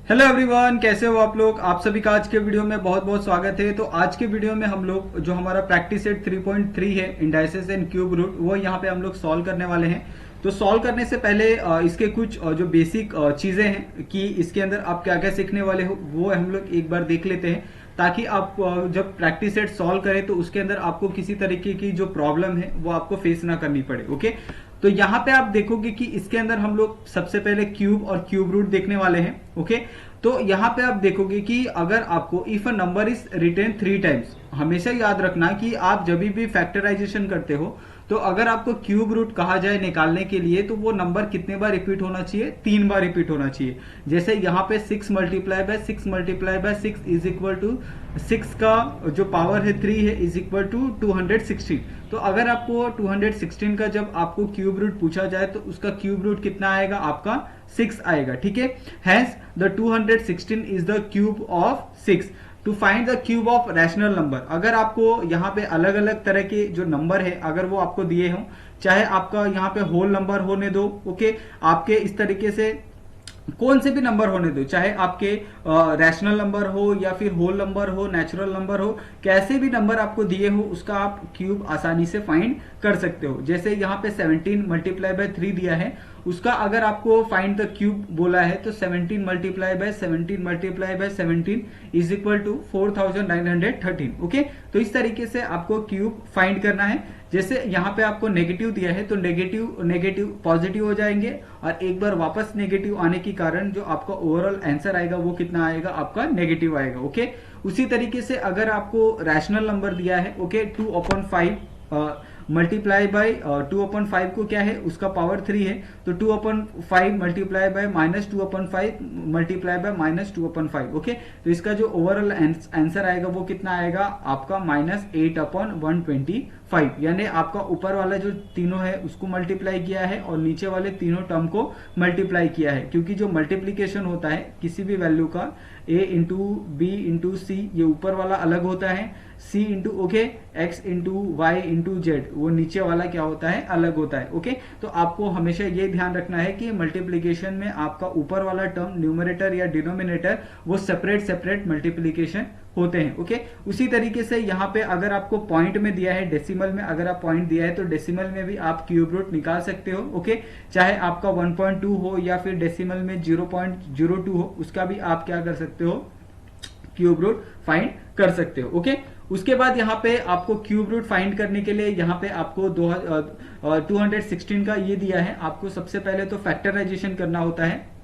Hello everyone, कैसे हो आप लोग। आप सभी का आज के वीडियो में बहुत बहुत स्वागत है। तो आज के वीडियो में हम लोग जो हमारा प्रैक्टिस सेट 3.3 है इंडाइसेस एंड क्यूब रूट, वो यहाँ पे हम लोग सॉल्व करने वाले हैं। तो सॉल्व करने से पहले इसके कुछ जो बेसिक चीजें हैं कि इसके अंदर आप क्या क्या सीखने वाले हो, वो हम लोग एक बार देख लेते हैं, ताकि आप जब प्रैक्टिस सेट सॉल्व करें तो उसके अंदर आपको किसी तरीके की जो प्रॉब्लम है वो आपको फेस ना करनी पड़े। ओके, तो यहाँ पे आप देखोगे कि इसके अंदर हम लोग सबसे पहले क्यूब और क्यूब रूट देखने वाले हैं। ओके, तो यहाँ पे आप देखोगे कि अगर आपको if a number is written 3 times, हमेशा याद रखना कि आप जब भी फैक्टराइजेशन करते हो तो अगर आपको क्यूब रूट कहा जाए निकालने के लिए तो वो नंबर कितने बार रिपीट होना चाहिए, 3 बार रिपीट होना चाहिए। जैसे यहाँ पे 6 multiply by 6 multiply by 6 is equal to 6 का जो पावर है 3 है इज इक्वल टू 216। तो अगर आपको 216 का जब आपको क्यूब रूट पूछा जाए तो उसका क्यूब रूट कितना आएगा, आपका 6 आएगा। ठीक है, hence the 216 is the cube of 6। To find the cube of rational number, अगर आपको यहाँ पे अलग अलग तरह के जो नंबर है अगर वो आपको दिए हों, चाहे आपका यहाँ पे होल नंबर होने दो, ओके, आपके इस तरीके से कौन से भी नंबर होने दो, चाहे आपके रैशनल नंबर हो या फिर होल नंबर हो, नेचुरल नंबर हो, कैसे भी नंबर आपको दिए हो उसका आप क्यूब आसानी से फाइंड कर सकते हो। जैसे यहाँ पे 17 मल्टीप्लाई बाय 3 दिया है, उसका अगर आपको फाइंड द क्यूब बोला है तो 17 multiply by 17 multiply by 17 is equal to 4913। Okay, तो इस तरीके से आपको क्यूब फाइंड करना है। जैसे यहाँ पे आपको नेगेटिव दिया है तो नेगेटिव नेगेटिव पॉजिटिव हो जाएंगे, और एक बार वापस नेगेटिव आने के कारण जो आपका ओवरऑल आंसर आएगा वो कितना आएगा, आपका नेगेटिव आएगा। ओके, उसी तरीके से अगर आपको रैशनल नंबर दिया है, ओके, 2/5 मल्टीप्लाई बाय 2/5 को क्या है, उसका पावर 3 है, तो 2/5 multiply by minus 2/5 multiply by minus 2/5। Okay, तो इसका जो ओवरऑल आंसर आएगा वो कितना आएगा, आपका -8/125। यानी आपका ऊपर वाला जो तीनों है उसको मल्टीप्लाई किया है और नीचे वाले तीनों टर्म को मल्टीप्लाई किया है, क्योंकि जो मल्टीप्लीकेशन होता है किसी भी वैल्यू का a into B into C, ये ऊपर वाला अलग होता है, c into okay x into Y into Z, वो नीचे वाला क्या होता है, अलग होता है। ओके, तो आपको हमेशा ये ध्यान रखना है कि मल्टीप्लीकेशन में आपका ऊपर वाला टर्म न्यूमरेटर या डिनोमिनेटर वो सेपरेट सेपरेट मल्टीप्लीकेशन होते हैं। ओके, उसी तरीके से यहाँ पे अगर आपको पॉइंट में दिया है, डेसिमल में अगर आप पॉइंट दिया है तो डेसिमल में भी आप क्यूब रूट निकाल सकते हो। ओके, चाहे आपका 1.2 हो या फिर डेसिमल में 0.02 हो, उसका भी आप क्या कर सकते हो, क्यूब रूट फाइंड कर सकते हो। ओके, उसके बाद यहाँ पे आपको क्यूब रूट फाइंड करने के लिए यहाँ पे आपको 216 का ये दिया है, आपको सबसे पहले तो फैक्टराइजेशन करना होता है।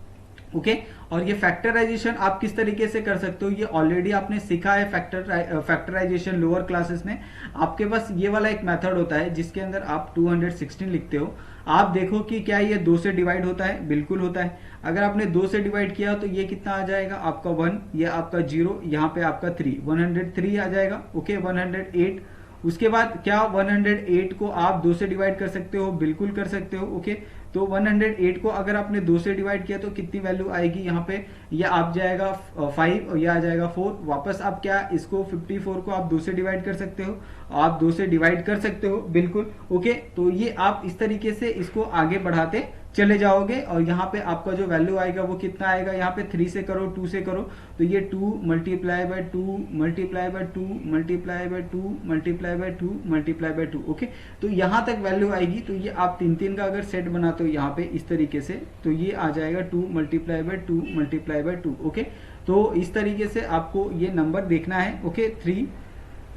ओके, और ये फैक्टराइजेशन आप किस तरीके से कर सकते हो, ये ऑलरेडी आपने सीखा है फैक्टराइजेशन लोअर क्लासेस में। आपके पास ये वाला एक मेथड होता है जिसके अंदर आप 216 लिखते हो, आप देखो कि क्या ये 2 से डिवाइड होता है, बिल्कुल होता है। अगर आपने 2 से डिवाइड किया तो ये कितना आ जाएगा, आपका 1, ये आपका 0, यहाँ पे आपका 3, 103 आ जाएगा। ओके, 108, उसके बाद क्या 108 को आप 2 से डिवाइड कर सकते हो, बिल्कुल कर सकते हो। ओके, तो 108 को अगर आपने 2 से डिवाइड किया तो कितनी वैल्यू आएगी, यहाँ पे ये आप जाएगा 5 और यह आ जाएगा 4। वापस आप क्या इसको 54 को आप 2 से डिवाइड कर सकते हो, आप 2 से डिवाइड कर सकते हो, बिल्कुल। ओके, तो ये आप इस तरीके से इसको आगे बढ़ाते चले जाओगे और यहाँ पे आपका जो वैल्यू आएगा वो कितना आएगा, यहाँ पे 3 से करो, 2 से करो, तो ये 2 multiply by 2 multiply by 2 multiply by 2 multiply by 2 multiply by 2। Okay, तो यहाँ तक वैल्यू आएगी। तो ये आप 3 का अगर सेट बनाते हो यहाँ पे इस तरीके से, तो ये आ जाएगा 2 multiply by 2 multiply by 2। Okay, तो इस तरीके से आपको ये नंबर देखना है। ओके, 3,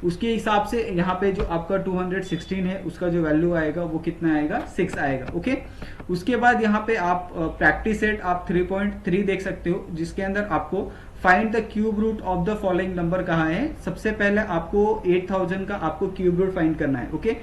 उसके हिसाब से यहाँ पे जो आपका 216 है उसका जो वैल्यू आएगा वो कितना आएगा, 6 आएगा। ओके, उसके बाद यहाँ पे आप प्रैक्टिस सेट आप 3.3 देख सकते हो, जिसके अंदर आपको find the cube root of the following number कहा है। सबसे पहले आपको 8000 का आपको क्यूब रूट फाइंड करना है। ओके,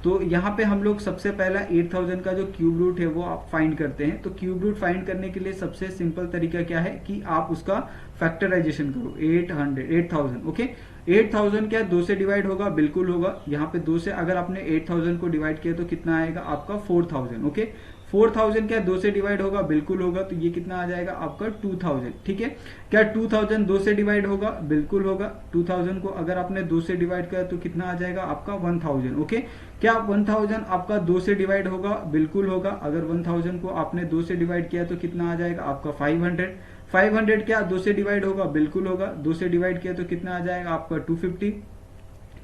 तो यहाँ पे हम लोग सबसे पहला 8000 का जो क्यूब रूट है वो आप फाइंड करते हैं। तो क्यूब रूट फाइंड करने के लिए सबसे सिंपल तरीका क्या है कि आप उसका फैक्टराइजेशन करो, 8000। ओके, 8000 क्या 2 से डिवाइड होगा, बिल्कुल होगा। यहाँ पे 2 से अगर आपने 8000 को डिवाइड किया तो कितना आएगा, आपका 4000। ओके, 4000 क्या 2 से डिवाइड होगा, बिल्कुल होगा, तो ये कितना आ जाएगा, आपका 2000। ठीक है, क्या 2000 2 से डिवाइड होगा, बिल्कुल होगा। 2000 को अगर आपने 2 से डिवाइड किया तो कितना आ जाएगा, आपका 1000। ओके, क्या 1000 आपका 2 से डिवाइड होगा, बिल्कुल होगा। अगर 1000 को आपने 2 से डिवाइड किया तो कितना आ जाएगा, आपका 500। 500 क्या 2 से डिवाइड होगा, बिल्कुल होगा, 2 से डिवाइड किया तो कितना आ जाएगा आपका 250।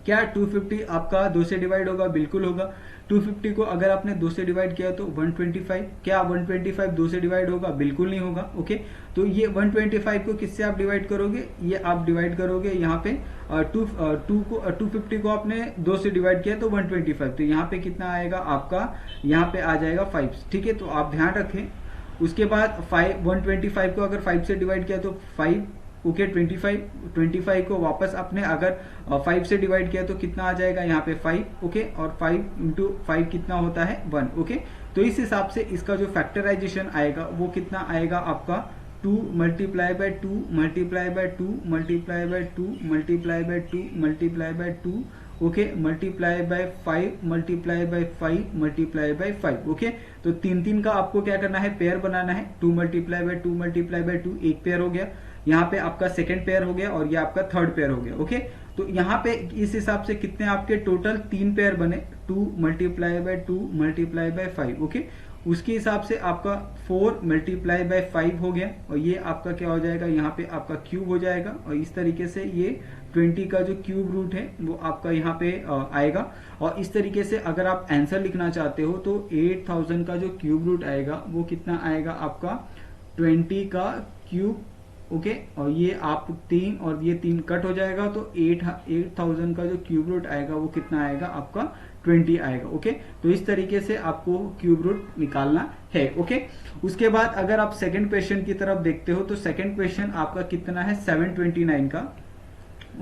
क्या 250 आपका 2 से डिवाइड होगा, बिल्कुल होगा। 250 को अगर आपने 2 से डिवाइड किया तो 125, क्या 125 2 से डिवाइड होगा, बिल्कुल नहीं होगा। ओके, तो ये 125 को किससे आप डिवाइड करोगे, ये आप डिवाइड करोगे यहाँ पे 250 को आपने 2 से डिवाइड किया तो 125, तो यहाँ पे कितना आएगा आपका, यहाँ पे आ जाएगा 5। ठीक है, तो आप ध्यान रखें। उसके बाद 125 को अगर 5 से डिवाइड किया तो 5, ओके 25 को वापस आपने अगर 5 से डिवाइड किया तो कितना आ जाएगा यहाँ पे 5, ओके, और 5 इंटू 5 कितना होता है 1, ओके। तो इस हिसाब से इसका जो फैक्टराइजेशन आएगा वो कितना आएगा आपका 2 multiply by 2 multiply by 2 multiply by 2 multiply by 2 multiply by 2, okay, multiply bye 5 multiply by 5 multiply by 5, okay. तो 3 का आपको क्या करना है, पेयर बनाना है। 2 मल्टीप्लाई बाय 2 मल्टीप्लाई बाय 2 एक पेयर हो गया, यहाँ पे आपका सेकंड पेयर हो गया और ये आपका थर्ड पेयर हो गया, ओके। तो यहाँ पे इस हिसाब से कितने आपके टोटल 3 पेयर बने, 2 multiply by 2 multiply by 5, okay. उसके हिसाब से आपका 4 मल्टीप्लाई बाय 5 हो गया और ये आपका क्या हो जाएगा, यहाँ पे आपका क्यूब हो जाएगा और इस तरीके से ये 20 का जो क्यूब रूट है वो आपका यहाँ पे आएगा। और इस तरीके से अगर आप आंसर लिखना चाहते हो तो 8000 का जो क्यूब रूट आएगा वो कितना आएगा आपका 20 का क्यूब, ओके। और ये आप 3 और ये 3 कट हो जाएगा तो 8000 का जो क्यूब रूट आएगा वो कितना आएगा आपका 20 आएगा, ओके। तो इस तरीके से आपको क्यूब रूट निकालना है, ओके। उसके बाद अगर आप सेकंड क्वेश्चन की तरफ देखते हो तो सेकंड क्वेश्चन आपका कितना है 729 का,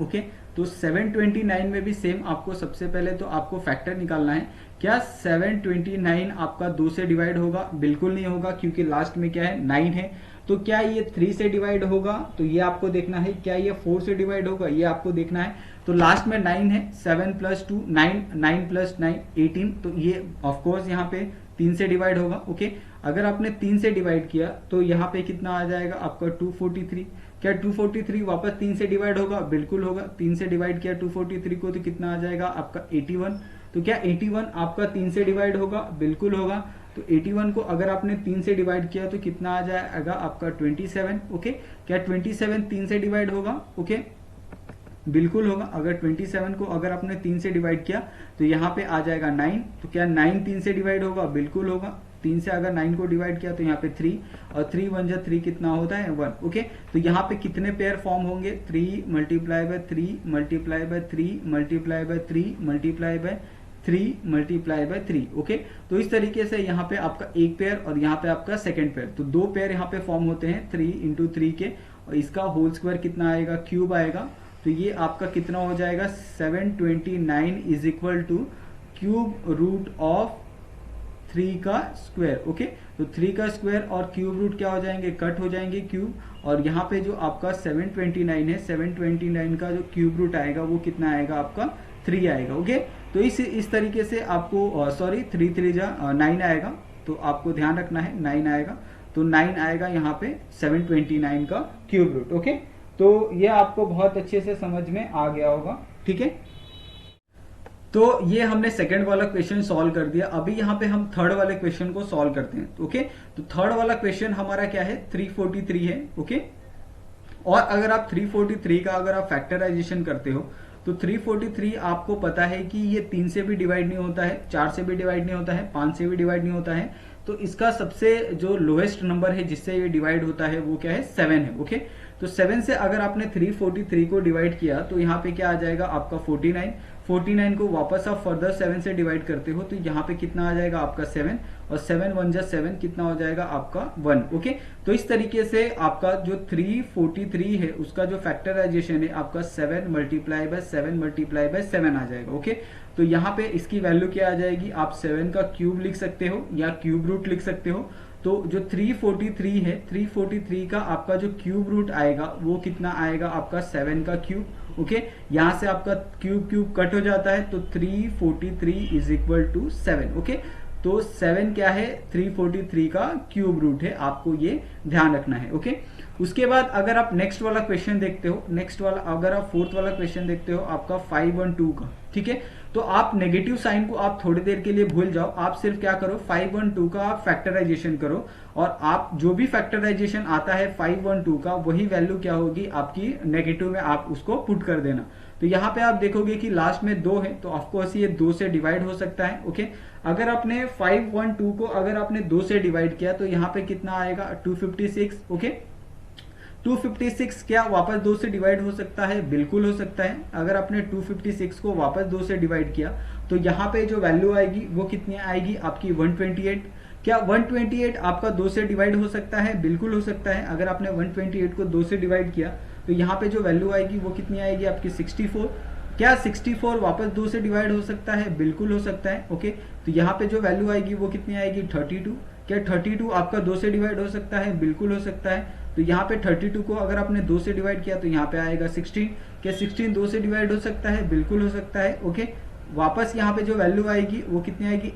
ओके। तो 729 में भी सेम आपको सबसे पहले तो आपको फैक्टर निकालना है। क्या 729 आपका 2 से डिवाइड होगा, बिल्कुल नहीं होगा, क्योंकि लास्ट में क्या है 9 है। तो क्या ये 3 से डिवाइड होगा, तो ये आपको देखना है। क्या ये 4 से डिवाइड होगा, ये आपको देखना है। तो लास्ट में 9 है, 7 प्लस 2 9, 9 प्लस 9 18, तो ये ऑफकोर्स यहाँ पे 3 से डिवाइड होगा, ओके। अगर आपने 3 से डिवाइड किया तो यहाँ पे कितना आ जाएगा आपका 243। क्या 243 वापस 3 से डिवाइड होगा, बिल्कुल होगा। 3 से डिवाइड किया 243 को तो कितना आ जाएगा आपका 81। तो क्या 81 आपका 3 से डिवाइड होगा, बिल्कुल होगा। तो 81 को अगर आपने 3 से डिवाइड किया तो कितना आ जाएगा आपका 27, ओके। क्या 27 3 से डिवाइड होगा, ओके, बिल्कुल होगा। अगर 27 को अगर आपने 3 से डिवाइड किया तो यहाँ पे आ जाएगा 9। तो क्या 9 3 से डिवाइड होगा, बिल्कुल होगा। 3 से अगर 9 को डिवाइड किया तो यहाँ पे 3 और 3 1 जा 3 कितना होता है 1, ओके। तो यहाँ पे कितने पेयर फॉर्म होंगे 3 multiply by 3 multiply by 3 multiply by 3 multiply by 3 multiply by 3, okay. तो इस तरीके से यहाँ पे आपका एक पेयर और यहाँ पे आपका सेकंड पेयर, तो 2 पेयर यहाँ पे फॉर्म होते हैं 3 इंटू 3 के, और इसका होल स्क्वायर कितना आएगा, क्यूब आएगा। तो ये आपका कितना हो जाएगा 729 is equal to cube root of 3 का स्क्वायर, ओके। तो 3 का स्क्वायर और क्यूब रूट क्या हो जाएंगे, कट हो जाएंगे क्यूब। और यहाँ पे जो आपका 729 है, 729 का जो क्यूब रूट आएगा वो कितना आएगा आपका 3 आएगा, ओके। तो इस तरीके से आपको सॉरी 3 3 जा 9 आएगा, तो आपको ध्यान रखना है 9 आएगा। तो 9 आएगा यहाँ पे 729 का क्यूब रूट, ओके। तो ये आपको बहुत अच्छे से समझ में आ गया होगा, ठीक है। तो ये हमने सेकंड वाला क्वेश्चन सॉल्व कर दिया। अभी यहाँ पे हम थर्ड वाले क्वेश्चन को सॉल्व करते हैं, ओके। तो थर्ड वाला क्वेश्चन हमारा क्या है 343 है, ओके। और अगर आप 343 का अगर आप फैक्टराइजेशन करते हो तो 343 आपको पता है कि ये 3 से भी डिवाइड नहीं होता है, 4 से भी डिवाइड नहीं होता है, 5 से भी डिवाइड नहीं होता है। तो इसका सबसे जो लोएस्ट नंबर है जिससे ये डिवाइड होता है वो क्या है 7 है, ओके। तो 7 से अगर आपने 343 को डिवाइड किया तो यहाँ पे क्या आ जाएगा आपका 49 को वापस आप फर्दर 7 से डिवाइड करते हो तो यहाँ पे कितना आ जाएगा आपका 7, और 7 1 जा 7 कितना हो जाएगा आपका 1, ओके। तो इस तरीके से आपका जो 343 है उसका जो फैक्टराइजेशन है आपका 7 मल्टीप्लाई बाय 7 मल्टीप्लाई बाय 7 आ जाएगा, ओके। तो यहाँ पे इसकी वैल्यू क्या आ जाएगी, आप 7 का क्यूब लिख सकते हो या क्यूब रूट लिख सकते हो। तो जो 343 है, 343 का आपका जो क्यूब रूट आएगा वो कितना आएगा आपका 7 का क्यूब, ओके। यहां से आपका क्यूब कट हो जाता है तो 343 इज इक्वल टू 7, ओके। तो 7 क्या है 343 का क्यूब रूट है, आपको ये ध्यान रखना है, ओके। उसके बाद अगर आप नेक्स्ट वाला क्वेश्चन देखते हो, नेक्स्ट वाला अगर आप फोर्थ वाला क्वेश्चन देखते हो आपका 512 का, ठीक है, तो आप नेगेटिव साइन को आप थोड़ी देर के लिए भूल जाओ, आप सिर्फ क्या करो 512 का आप फैक्टराइजेशन करो, और आप जो भी फैक्टराइजेशन आता है 512 का वही वैल्यू क्या होगी आपकी नेगेटिव में आप उसको पुट कर देना। तो यहाँ पे आप देखोगे कि लास्ट में 2 है, तो ऑफकोर्स ये 2 से डिवाइड हो सकता है। ओके, अगर आपने 512 को अगर आपने 2 से डिवाइड किया तो यहाँ पे कितना आएगा 256। ओके, 256 क्या वापस 2 से डिवाइड हो सकता है? बिल्कुल हो सकता है। अगर आपने 256 को वापस 2 से डिवाइड किया तो यहाँ पे जो वैल्यू आएगी वो कितनी आएगी आपकी 128। क्या 128 आपका 2 से डिवाइड हो सकता है? बिल्कुल हो सकता है। अगर आपने 128 को 2 से डिवाइड किया तो यहाँ पे जो वैल्यू आएगी वो कितनी आएगी आपकी 64। क्या 64 वापस 2 से डिवाइड हो सकता है? बिल्कुल हो सकता है। ओके, तो यहाँ पे जो वैल्यू आएगी वो कितनी आएगी 32। क्या 32 आपका 2 से डिवाइड हो सकता है? बिल्कुल हो सकता है। तो यहाँ पे 32 को अगर आपने 2 से डिवाइड किया तो यहाँ पे आएगा 16। क्या 16 2 से डिवाइड हो सकता है? बिल्कुल हो सकता है। ओके, वापस यहाँ पे जो वैल्यू आएगी वो कितनी आएगी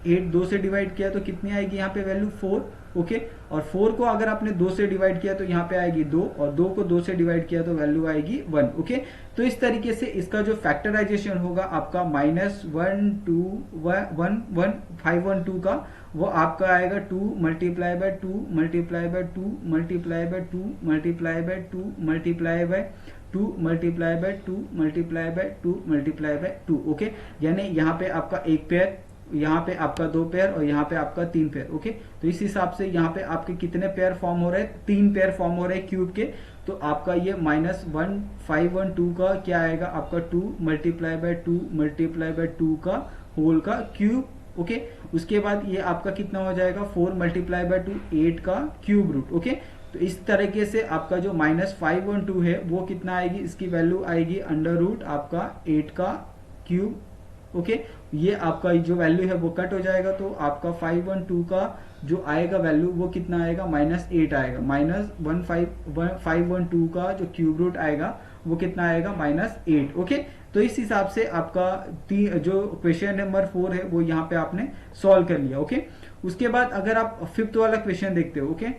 8 2 से डिवाइड किया तो कितनी आएगी यहाँ पे वैल्यू 4। ओके, और 4 को अगर आपने 2 से डिवाइड किया तो यहाँ पे आएगी 2, और 2 को 2 से डिवाइड किया तो वैल्यू आएगी 1। ओके, तो इस तरीके से इसका जो फैक्टराइजेशन होगा आपका -512 का वो आपका आएगा 2 multiply by 2 multiply by 2 multiply by 2 multiply by 2 multiply by 2 multiply by 2 multiply by 2 multiply by 2। Okay, यानी यहाँ पे आपका 1 पेयर, यहाँ पे आपका 2 पेयर और यहाँ पे आपका 3 पेयर। ओके, तो इस हिसाब से यहाँ पे आपके कितने पेयर फॉर्म हो रहे हैं? 3 पेयर फॉर्म हो रहे हैं क्यूब के। तो आपका ये -1512 का क्या आएगा आपका 2 मल्टीप्लाई बाय 2 मल्टीप्लाई बाय 2 का होल का क्यूब। ओके, उसके बाद ये आपका कितना हो जाएगा 4 मल्टीप्लाई बाय 2 8 का क्यूब रूट। ओके, तो इस तरीके से आपका जो -512 है वो कितना आएगी, इसकी वैल्यू आएगी अंडर रूट आपका 8 का क्यूब। ओके, ये आपका जो वैल्यू है वो कट हो जाएगा, तो आपका 512 का जो आएगा वैल्यू वो कितना आएगा -8 आएगा। -512 का जो क्यूब रूट आएगा वो कितना आएगा -8। ओके, तो इस हिसाब से आपका जो क्वेश्चन नंबर 4 है वो यहाँ पे आपने सॉल्व कर लिया। ओके, उसके बाद अगर आप 5th वाला क्वेश्चन देखते हो, ओके,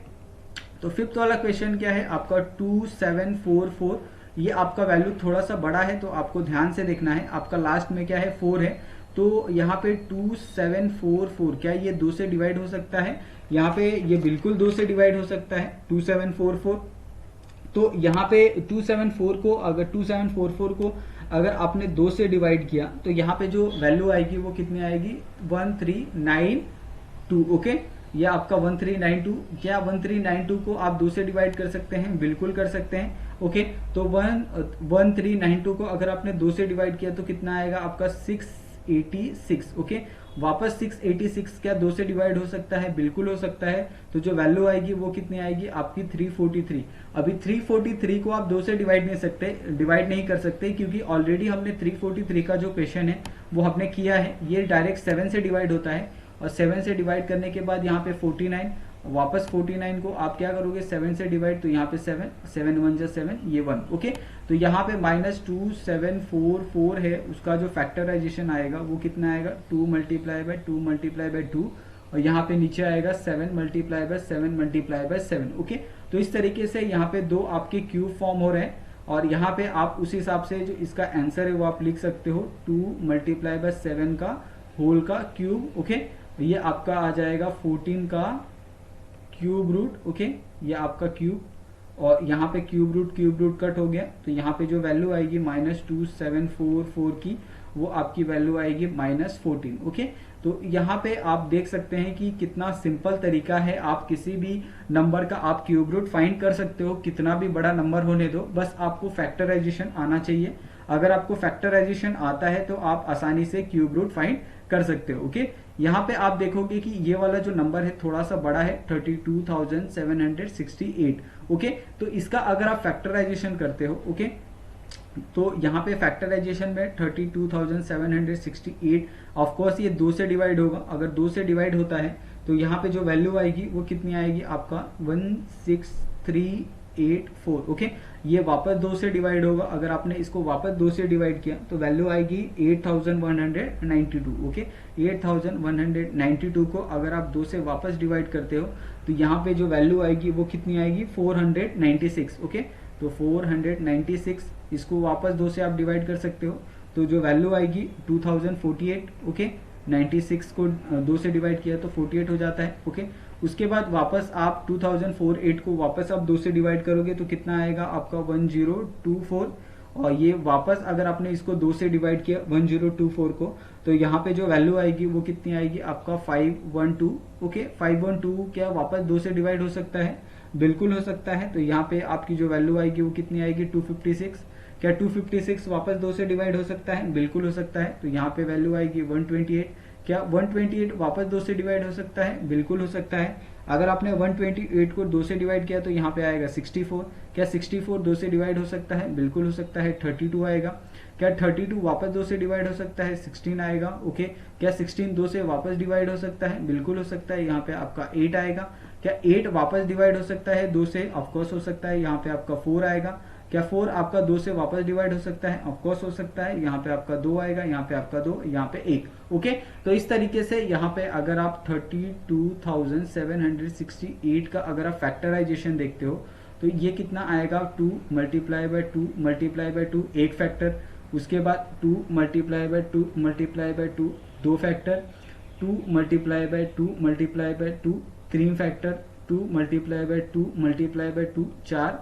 तो 5th वाला क्वेश्चन क्या है आपका 2744। ये आपका वैल्यू थोड़ा सा बड़ा है तो आपको ध्यान से देखना है। आपका लास्ट में क्या है 4 है, तो यहाँ पे 2744 क्या ये 2 से डिवाइड हो सकता है? यहाँ पे ये बिल्कुल 2 से डिवाइड हो सकता है 2744। तो यहाँ पे 2744 को अगर आपने 2 से डिवाइड किया तो यहाँ पे जो वैल्यू आएगी वो कितनी आएगी 1392। ओके, यह आपका 1392। क्या 1392 को आप 2 से डिवाइड कर सकते हैं? बिल्कुल कर सकते हैं। ओके, तो 1392 को अगर आपने 2 से डिवाइड किया तो कितना आएगा आपका 686। ओके, वापस 686 क्या 2 से डिवाइड हो सकता है? बिल्कुल हो सकता है। तो जो वैल्यू आएगी वो कितनी आएगी आपकी 343। अभी 343 को आप 2 से डिवाइड नहीं कर सकते क्योंकि ऑलरेडी हमने 343 का जो क्वेश्चन है वो हमने किया है। ये डायरेक्ट 7 से डिवाइड होता है, और 7 से डिवाइड करने के बाद यहाँ पे 49, वापस 49 को आप क्या करोगे 7 से डिवाइड, तो यहाँ पे 7 1 जा 7 ये 1। ओके, तो यहाँ पे -2744 है, उसका जो फैक्टराइजेशन आएगा वो कितना आएगा 2 मल्टीप्लाई बाय 2 मल्टीप्लाई बाय 2, और यहाँ पे नीचे आएगा 7 multiply by 7 multiply by 7। Okay, तो इस तरीके से यहाँ पे 2 आपके क्यूब फॉर्म हो रहे हैं, और यहाँ पे आप उस हिसाब से जो इसका आंसर है वो आप लिख सकते हो 2 मल्टीप्लाई बाय 7 का होल का क्यूब। ओके, ये आपका आ जाएगा 14 का क्यूब रूट। ओके, ये आपका क्यूब, और यहाँ पे क्यूब रूट कट हो गया, तो यहाँ पे जो वैल्यू आएगी -2744 की वो आपकी वैल्यू आएगी -14। ओके, तो यहाँ पे आप देख सकते हैं कि कितना सिंपल तरीका है, आप किसी भी नंबर का आप क्यूब रूट फाइंड कर सकते हो, कितना भी बड़ा नंबर होने दो, बस आपको फैक्टराइजेशन आना चाहिए। अगर आपको फैक्टराइजेशन आता है तो आप आसानी से क्यूब रूट फाइंड कर सकते हो। ओके, यहाँ पे आप देखोगे कि ये वाला जो नंबर है थोड़ा सा बड़ा है 32,768। ओके, तो इसका अगर आप फैक्टराइजेशन करते हो, ओके, तो यहाँ पे फैक्टराइजेशन में 32,768 ऑफ कोर्स ये 2 से डिवाइड होगा। अगर 2 से डिवाइड होता है तो यहाँ पे जो वैल्यू आएगी वो कितनी आएगी आपका 1638 2.84 ओके। ये वापस 2 से डिवाइड होगा, अगर आपने इसको वापस 2 से डिवाइड किया तो वैल्यू आएगी 8192 ओके। 8192 को अगर आप 2 से वापस डिवाइड करते हो तो यहाँ पे जो वैल्यू आएगी वो कितनी आएगी 496 ओके। तो 496 इसको वापस 2 से आप डिवाइड कर सकते हो तो जो वैल्यू आएगी 2048 ओके। 96 को 2 से डिवाइड किया तो 48 हो जाता है ओके। उसके बाद वापस आप 2048 को वापस आप 2 से डिवाइड करोगे तो कितना आएगा आपका 1024 और ये वापस अगर आपने इसको 2 से डिवाइड किया 1024 को तो यहाँ पे जो वैल्यू आएगी वो कितनी आएगी आपका 512 ओके। 512 क्या वापस 2 से डिवाइड हो सकता है? बिल्कुल हो सकता है। तो यहाँ पे आपकी जो वैल्यू आएगी वो कितनी आएगी 256। क्या 256 वापस 2 से डिवाइड हो सकता है? बिल्कुल हो सकता है। तो यहाँ पे वैल्यू आएगी 128। क्या 128 वापस 2 से डिवाइड हो सकता है? बिल्कुल हो सकता है। अगर आपने 128 को 2 से डिवाइड किया तो यहाँ पे आएगा 64। क्या 64 2 से डिवाइड हो सकता है? बिल्कुल हो सकता है। 32 आएगा। क्या 32 वापस 2 से डिवाइड हो सकता है? 16 आएगा ओके। क्या 16 2 से वापस डिवाइड हो सकता है? बिल्कुल हो सकता है। यहाँ पे आपका 8 आएगा। क्या 8 वापस डिवाइड हो सकता है 2 से? ऑफकोर्स हो सकता है। यहाँ पे आपका 4 आएगा। क्या 4 आपका 2 से वापस डिवाइड हो सकता है? ऑफकोर्स हो सकता है। यहाँ पे आपका 2 आएगा, यहाँ पे आपका 2, यहाँ पे 1 ओके। तो इस तरीके से यहाँ पे अगर आप 32,768 का अगर आप फैक्टराइजेशन देखते हो तो ये कितना आएगा 2 मल्टीप्लाई बाय 2 मल्टीप्लाई बाय 2 एक फैक्टर, उसके बाद 2 मल्टीप्लाई बाय 2 मल्टीप्लाई बाय 2 दो factor, 2 multiply by 2 multiply by 2 3 factor, 2 multiply by 2 multiply by 2 4,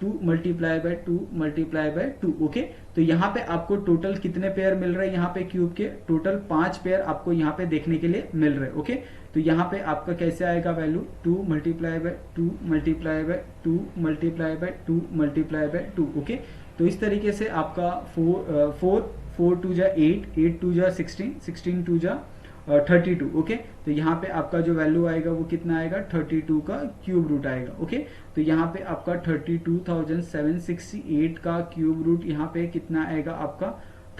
2 multiply by 2 multiply by 2 okay. तो यहाँ पे आपको टोटल कितने पेयर मिल रहे हैं? यहाँ पे क्यूब के टोटल 5 पेयर आपको यहाँ पे देखने के लिए मिल रहे हैं ओके। तो यहाँ पे आपका कैसे आएगा value 2 multiply by 2 multiply by 2 multiply by 2 multiply by 2 okay. तो इस तरीके से आपका 4 2 जा 8 2 जा 16 2 जा 32 ओके। तो यहाँ पे आपका जो वैल्यू आएगा वो कितना आएगा 32 का क्यूब रूट आएगा ओके। तो यहाँ पे आपका 32,768 का क्यूब रूट यहाँ पे कितना आएगा आपका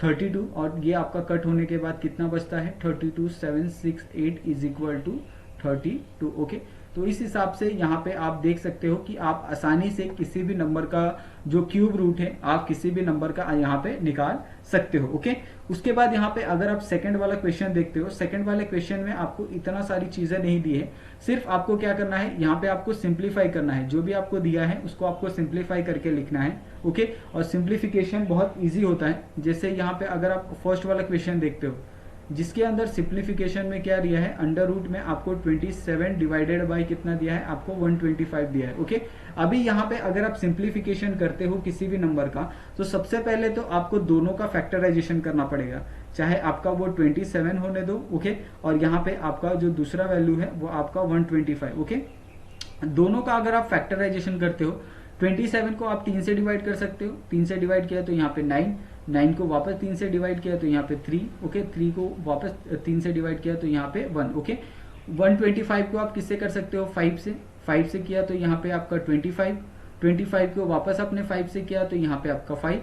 32 और ये आपका कट होने के बाद कितना बचता है 32,768 इज इक्वल टू 32 ओके। तो इस हिसाब से यहाँ पे आप देख सकते हो कि आप आसानी से किसी भी नंबर का जो क्यूब रूट है आप किसी भी नंबर का यहाँ पे निकाल सकते हो ओके। उसके बाद यहाँ पे अगर आप सेकंड वाला क्वेश्चन देखते हो, सेकंड वाले क्वेश्चन में आपको इतना सारी चीजें नहीं दी है, सिर्फ आपको क्या करना है यहाँ पे आपको सिंप्लीफाई करना है। जो भी आपको दिया है उसको आपको सिंप्लीफाई करके लिखना है ओके। और सिंप्लीफिकेशन बहुत ईजी होता है। जैसे यहाँ पे अगर आप फर्स्ट वाला क्वेश्चन देखते हो जिसके अंदर सिंप्लीफिकेशन में क्या दिया है अंडर रूट में आपको 27 डिवाइडेड बाय कितना दिया है आपको 125 दिया है ओके। अभी यहाँ पे अगर आप सिंप्लीफिकेशन करते हो किसी भी नंबर का तो सबसे पहले तो आपको दोनों का फैक्टराइजेशन करना पड़ेगा, चाहे आपका वो 27 होने दो ओके और यहाँ पे आपका जो दूसरा वैल्यू है वो आपका 125 ओके। दोनों का अगर आप फैक्टराइजेशन करते हो 27 को आप 3 से डिवाइड कर सकते हो, 3 से डिवाइड किया तो यहाँ पे 9 को वापस 3 से डिवाइड किया तो यहाँ पे 3 ओके। 3 को वापस 3 से डिवाइड किया तो यहाँ पे 1 ओके। 125 को आप किससे कर सकते हो 5 से किया तो यहाँ पे आपका 25 को वापस आपने 5 से किया तो यहाँ पे आपका 5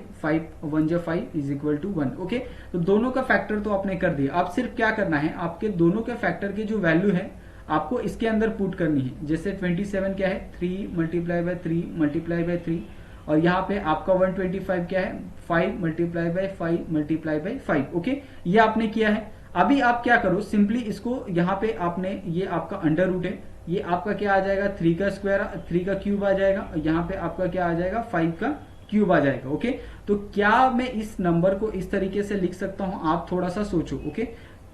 1 जा 5 इज इक्वल टू 1 ओके। तो दोनों का फैक्टर तो आपने कर दिया। आप सिर्फ क्या करना है आपके दोनों के फैक्टर की जो वैल्यू है आपको इसके अंदर पुट करनी है। जैसे 27 क्या है 3 मल्टीप्लाई बाय 3 मल्टीप्लाई बाय 3 और यहाँ पे आपका 125 क्या है 5 multiply by 5 multiply by 5 okay. ये आपने किया है। अभी आप क्या करो सिंपली इसको यहाँ पे आपने ये आपका अंडर रूट है, ये आपका क्या आ जाएगा 3 का स्क्वायर 3 का क्यूब आ जाएगा और यहाँ पे आपका क्या आ जाएगा 5 का क्यूब आ जाएगा ओके। तो क्या मैं इस नंबर को इस तरीके से लिख सकता हूँ? आप थोड़ा सा सोचो ओके।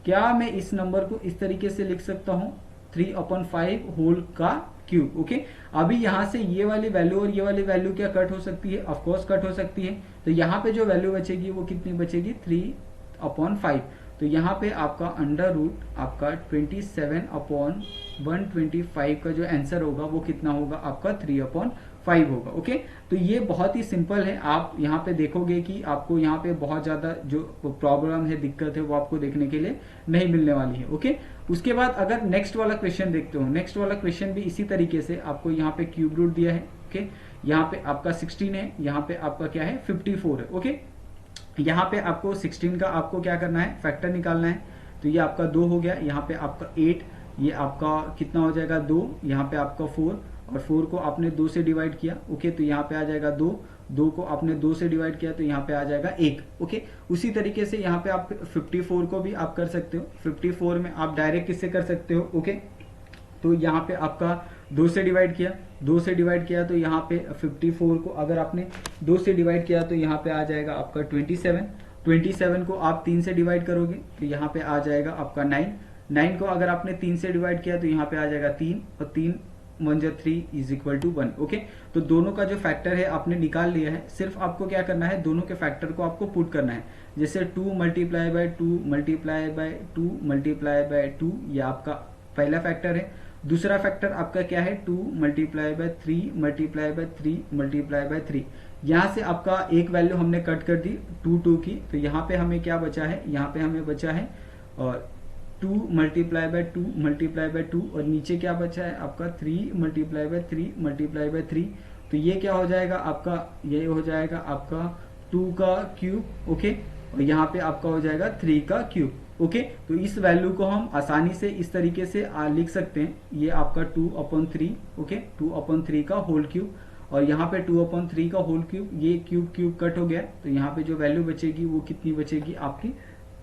क्या मैं इस नंबर को इस तरीके से लिख सकता हूँ 3/5 होल का क्यूब ओके। अभी यहाँ से ये वाली वैल्यू और ये वाली वैल्यू क्या कट हो सकती है? ऑफ कोर्स कट हो सकती है। तो यहाँ पे जो वैल्यू बचेगी वो कितनी बचेगी 3/5। तो यहाँ पे आपका अंडर रूट आपका 27/125 का जो आंसर होगा वो कितना होगा आपका 3/5 होगा ओके। तो ये बहुत ही सिंपल है। आप यहाँ पे देखोगे कि आपको यहाँ पे बहुत ज्यादा जो प्रॉब्लम है दिक्कत है वो आपको देखने के लिए नहीं मिलने वाली है ओके। उसके बाद अगर नेक्स्ट वाला क्वेश्चन देखते हो, नेक्स्ट वाला क्वेश्चन भी इसी तरीके से आपको यहाँ पे क्यूब रूट दिया है ओके। यहाँ पे आपका 16 है, यहाँ पे आपका क्या है 54 है ओके। यहाँ पे आपको 16 का आपको क्या करना है फैक्टर निकालना है। तो ये आपका 2 हो गया, यहाँ पे आपका 8, ये आपका कितना हो जाएगा 2, यहाँ पे आपका 4 और 4 को आपने 2 से डिवाइड किया, ओके, तो यहाँ पे आ जाएगा 2, 2 को आपने 2 से डिवाइड किया तो यहाँ पे आ जाएगा 1, ओके। उसी तरीके से यहाँ पे आप 54 को भी आप कर सकते हो। 54 में आप डायरेक्ट किससे कर सकते हो, ओके, तो यहाँ पे आपका 2 से डिवाइड किया, 2 से डिवाइड किया तो यहाँ पे 54 को अगर आपने 2 से डिवाइड किया तो यहाँ पे आ जाएगा आपका 27, 27 को आप 3 से डिवाइड करोगे तो यहाँ पे आ जाएगा आपका 9, 9 को अगर आपने 3 से डिवाइड किया तो यहाँ पे आ जाएगा 3, और 3 1 जा 3 इज इक्वल टू 1, ओके। तो दोनों का जो फैक्टर है आपने निकाल लिया है, सिर्फ आपको क्या करना है, दोनों के फैक्टर को आपको पुट करना है। जैसे 2 multiply by 2 multiply by 2 multiply by 2, ये आपका पहला फैक्टर है। दूसरा फैक्टर आपका क्या है, 2 multiply by 3 multiply by 3 multiply by 3। यहाँ से आपका एक वैल्यू हमने कट कर दी 2 की, तो यहाँ पे हमें क्या बचा है, यहाँ पे हमें बचा है और 2 मल्टीप्लाई बाय 2 मल्टीप्लाई बाय 2, और नीचे क्या बचा है आपका 3 मल्टीप्लाई बाय 3 मल्टीप्लाई बाय 3। तो ये क्या हो जाएगा आपका, ये हो जाएगा आपका 2 का क्यूब, ओके, और यहाँ पे आपका हो जाएगा 3 का क्यूब, ओके। तो इस वैल्यू को हम आसानी से इस तरीके से लिख सकते हैं, ये आपका 2/3, ओके, 2/3 का होल क्यूब, और यहाँ पे 2/3 का होल क्यूब, ये क्यूब क्यूब कट हो गया, तो यहाँ पे जो वैल्यू बचेगी वो कितनी बचेगी आपकी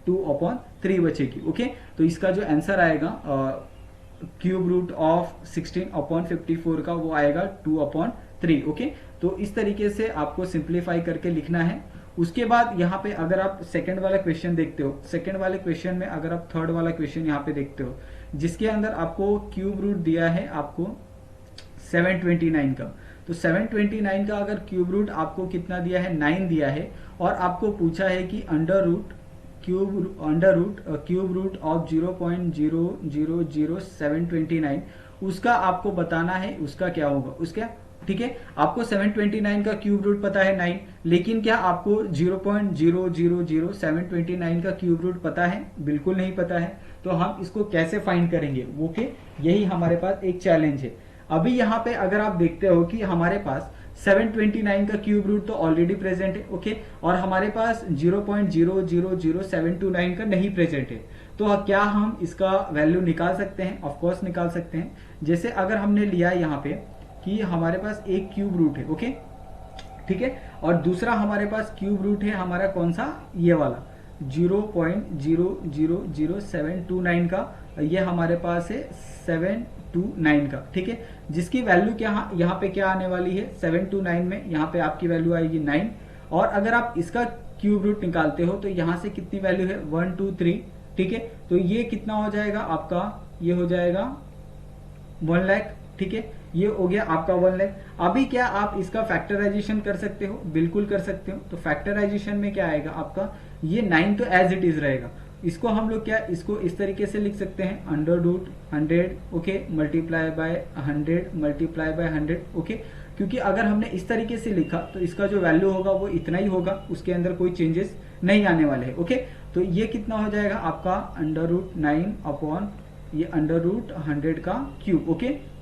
2/3 बचेगी, ओके। तो इसका जो आंसर आएगा क्यूब रूट ऑफ 16/54 का वो आएगा 2/3, ओके। तो इस तरीके से आपको सिंप्लीफाई करके लिखना है। उसके बाद यहाँ पे अगर आप सेकंड वाला क्वेश्चन देखते हो, सेकंड वाले क्वेश्चन में अगर आप थर्ड वाला क्वेश्चन यहाँ पे देखते हो, जिसके अंदर आपको क्यूब रूट दिया है आपको 729 का, तो 729 का अगर क्यूब रूट आपको कितना दिया है, 9 दिया है, और आपको पूछा है कि under root cube root of 0.000729 उसका आपको बताना है, उसका क्या होगा, उसका, ठीक है। आपको 729 का क्यूब रूट पता है 9, लेकिन क्या आपको 0.000729 का क्यूब रूट पता है, बिल्कुल नहीं पता है। तो हम इसको कैसे फाइंड करेंगे, ओके, यही हमारे पास एक चैलेंज है। अभी यहाँ पे अगर आप देखते हो कि हमारे पास 729 का क्यूब रूट तो ऑलरेडी प्रेजेंट है, ओके, और हमारे पास 0.000729 का नहीं प्रेजेंट है, तो क्या हम इसका वैल्यू निकाल सकते हैं, ऑफ कोर्स निकाल सकते हैं। जैसे अगर हमने लिया यहाँ पे कि हमारे पास एक क्यूब रूट है, ओके, ठीक है, और दूसरा हमारे पास क्यूब रूट है हमारा कौन सा, ये वाला 0.000729 का, ये हमारे पास है 729 का, ठीक है, जिसकी वैल्यू क्या यहाँ पे क्या आने वाली है 729 में, यहाँ पे आपकी वैल्यू आएगी 9, और अगर आप इसका क्यूब रूट निकालते हो तो यहाँ से कितनी वैल्यू है 1 2 3, ठीक है, तो ये कितना हो जाएगा आपका, ये हो जाएगा 1 लाख, ठीक है, ये हो गया आपका 1 लाख। अभी क्या आप इसका फैक्टराइजेशन कर सकते हो, बिल्कुल कर सकते हो। तो फैक्टराइजेशन में क्या आएगा आपका, ये 9 तो एज इट इज रहेगा, इसको हम लोग क्या, इसको इस तरीके से लिख सकते हैं under root 100, okay, multiply by 100 multiply by 100, okay, क्योंकि अगर हमने इस तरीके से लिखा तो इसका जो वैल्यू होगा वो इतना ही होगा, उसके अंदर कोई चेंजेस नहीं आने वाले हैं, ओके। तो ये कितना हो जाएगा आपका अंडर रूट 9 अपॉन ये अंडर रूट 100 का क्यूब, ओके।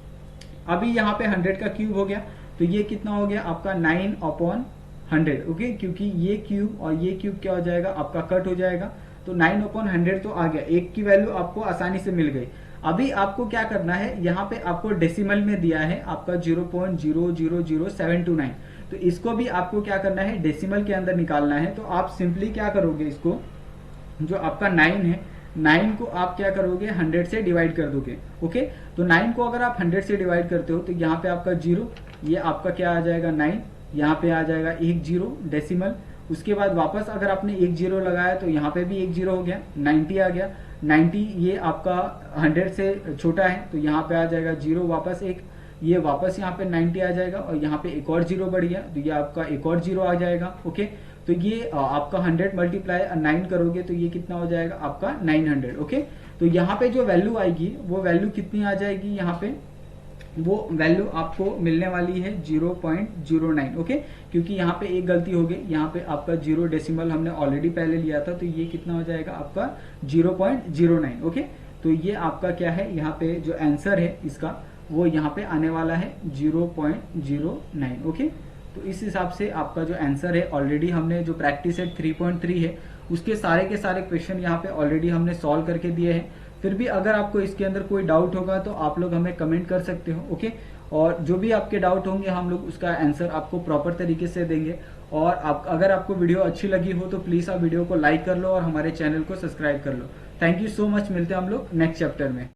अभी यहाँ पे 100 का क्यूब हो गया, तो ये कितना हो गया आपका 9/100, ओके, क्योंकि ये क्यूब और ये क्यूब क्या हो जाएगा आपका कट हो जाएगा, तो 9/100 तो आ गया, एक की वैल्यू आपको आसानी से मिल गई। अभी आपको क्या करना है, यहाँ पे आपको डेसिमल में दिया है आपका 0.000729, तो इसको भी आपको क्या करना है, डेसिमल के अंदर निकालना है। तो आप सिंपली क्या करोगे, इसको जो आपका 9 है, 9 को आप क्या करोगे 100 से डिवाइड कर दोगे, ओके। तो 9 को अगर आप 100 से डिवाइड करते हो तो यहाँ पे आपका 0, ये आपका क्या आ जाएगा 9, यहाँ पे आ जाएगा 1 0 डेसिमल, उसके बाद वापस अगर आपने 1 0 लगाया तो यहाँ पे भी 1 0 हो गया, 90 आ गया, 90 ये आपका 100 से छोटा है तो यहाँ पे आ जाएगा 0 वापस 1, ये वापस यहाँ पे 90 आ जाएगा, और यहाँ पे एक और 0 बढ़ गया तो ये आपका एक और 0 आ जाएगा, ओके। तो ये आपका 100 मल्टीप्लाई 9 करोगे तो ये कितना हो जाएगा आपका 900, ओके। तो यहाँ पे जो वैल्यू आएगी वो वैल्यू कितनी आ जाएगी, यहाँ पे वो वैल्यू आपको मिलने वाली है 0.09, ओके, क्योंकि यहाँ पे एक गलती हो गई, यहाँ पे आपका 0 डेसिमल हमने ऑलरेडी पहले लिया था, तो ये कितना हो जाएगा आपका 0.09, ओके। तो ये आपका क्या है, यहाँ पे जो आंसर है इसका वो यहाँ पे आने वाला है 0.09, ओके। तो इस हिसाब से आपका जो आंसर है, ऑलरेडी हमने जो प्रैक्टिस सेट 3.3 है उसके सारे के सारे क्वेश्चन यहाँ पे ऑलरेडी हमने सॉल्व करके दिए हैं। फिर भी अगर आपको इसके अंदर कोई डाउट होगा तो आप लोग हमें कमेंट कर सकते हो, ओके। और जो भी आपके डाउट होंगे हम लोग उसका आंसर आपको प्रॉपर तरीके से देंगे। और अगर आपको वीडियो अच्छी लगी हो तो प्लीज आप वीडियो को लाइक कर लो और हमारे चैनल को सब्सक्राइब कर लो। थैंक यू सो मच, मिलते हैं हम लोग नेक्स्ट चैप्टर में।